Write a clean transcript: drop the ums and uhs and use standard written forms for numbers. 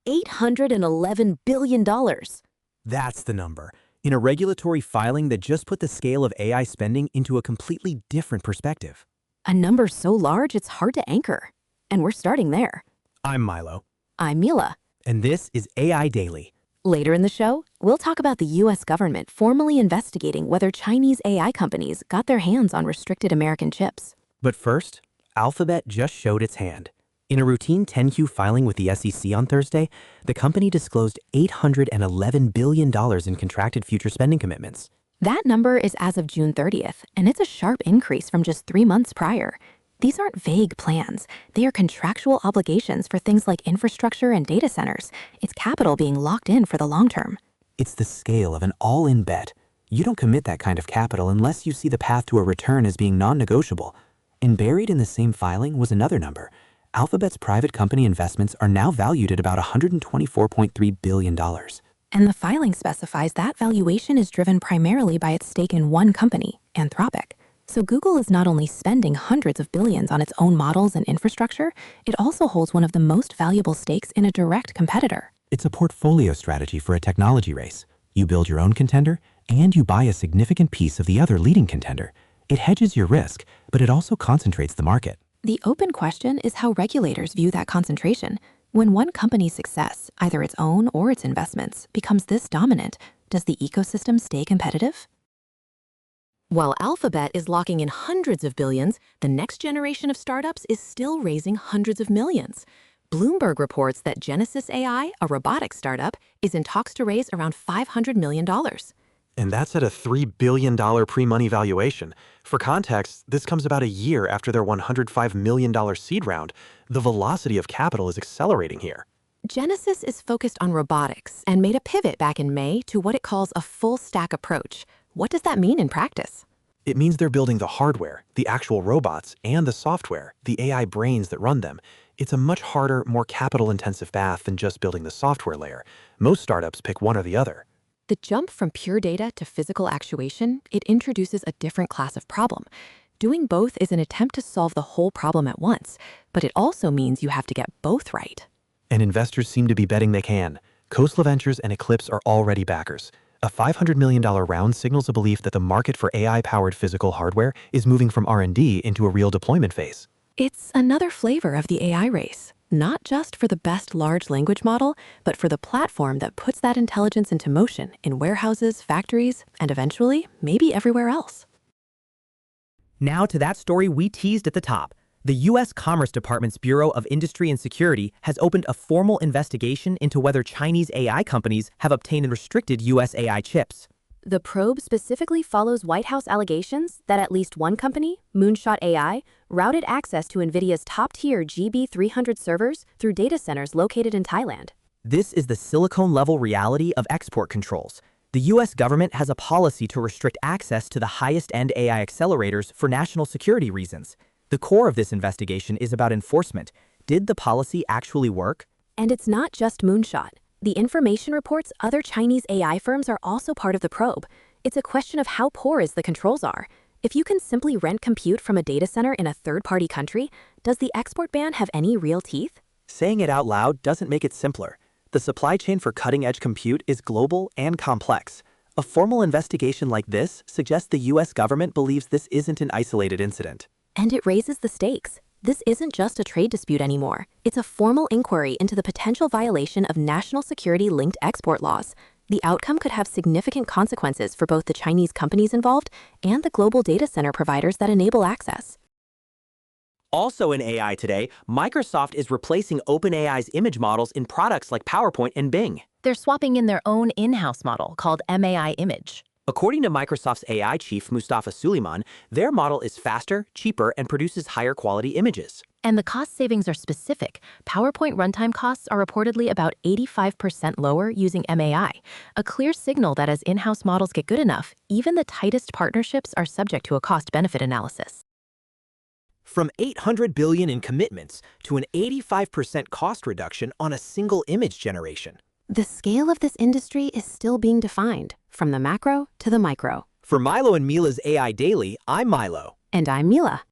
$811 billion. That's the number, in a regulatory filing that just put the scale of AI spending into a completely different perspective. A number so large it's hard to anchor. And we're starting there. I'm Milo. I'm Mila. And this is AI Daily. Later in the show, we'll talk about the U.S. government formally investigating whether Chinese AI companies got their hands on restricted American chips. But first, Alphabet just showed its hand. In a routine 10-Q filing with the SEC on Thursday, the company disclosed $811 billion in contracted future spending commitments. That number is as of June 30th, and it's a sharp increase from just 3 months prior. These aren't vague plans. They are contractual obligations for things like infrastructure and data centers. It's capital being locked in for the long term. It's the scale of an all-in bet. You don't commit that kind of capital unless you see the path to a return as being non-negotiable. And buried in the same filing was another number. Alphabet's private company investments are now valued at about $124.3 billion. And the filing specifies that valuation is driven primarily by its stake in one company, Anthropic. So Google is not only spending hundreds of billions on its own models and infrastructure, it also holds one of the most valuable stakes in a direct competitor. It's a portfolio strategy for a technology race. You build your own contender, and you buy a significant piece of the other leading contender. It hedges your risk, but it also concentrates the market. The open question is how regulators view that concentration. When one company's success, either its own or its investments, becomes this dominant, does the ecosystem stay competitive? While Alphabet is locking in hundreds of billions, the next generation of startups is still raising hundreds of millions. Bloomberg reports that Genesis AI, a robotics startup, is in talks to raise around $500 million. And that's at a $3 billion pre-money valuation. For context, this comes about a year after their $105 million seed round. The velocity of capital is accelerating here. Genesis is focused on robotics and made a pivot back in May to what it calls a full-stack approach. What does that mean in practice? It means they're building the hardware, the actual robots, and the software, the AI brains that run them. It's a much harder, more capital-intensive path than just building the software layer. Most startups pick one or the other. The jump from pure data to physical actuation, it introduces a different class of problem. Doing both is an attempt to solve the whole problem at once, but it also means you have to get both right. And investors seem to be betting they can. Khosla Ventures and Eclipse are already backers. A $500 million round signals a belief that the market for AI-powered physical hardware is moving from R&D into a real deployment phase. It's another flavor of the AI race. Not just for the best large language model, but for the platform that puts that intelligence into motion in warehouses, factories, and eventually, maybe everywhere else. Now to that story we teased at the top. The U.S. Commerce Department's Bureau of Industry and Security has opened a formal investigation into whether Chinese AI companies have obtained and restricted U.S. AI chips. The probe specifically follows White House allegations that at least one company, Moonshot AI, routed access to Nvidia's top-tier GB300 servers through data centers located in Thailand. This is the silicone-level reality of export controls. The U.S. government has a policy to restrict access to the highest-end AI accelerators for national security reasons. The core of this investigation is about enforcement. Did the policy actually work? And it's not just Moonshot. The information reports other Chinese AI firms are also part of the probe. It's a question of how porous the controls are. If you can simply rent compute from a data center in a third-party country, does the export ban have any real teeth? Saying it out loud doesn't make it simpler. The supply chain for cutting-edge compute is global and complex. A formal investigation like this suggests the U.S. government believes this isn't an isolated incident. And it raises the stakes. This isn't just a trade dispute anymore. It's a formal inquiry into the potential violation of national security-linked export laws. The outcome could have significant consequences for both the Chinese companies involved and the global data center providers that enable access. Also in AI today, Microsoft is replacing OpenAI's image models in products like PowerPoint and Bing. They're swapping in their own in-house model called MAI-Image. According to Microsoft's AI chief, Mustafa Suleyman, their model is faster, cheaper, and produces higher quality images. And the cost savings are specific. PowerPoint runtime costs are reportedly about 85% lower using MAI, a clear signal that as in-house models get good enough, even the tightest partnerships are subject to a cost-benefit analysis. From $800 billion in commitments to an 85% cost reduction on a single image generation. The scale of this industry is still being defined, from the macro to the micro. For Milo and Mila's AI Daily, I'm Milo. And I'm Mila.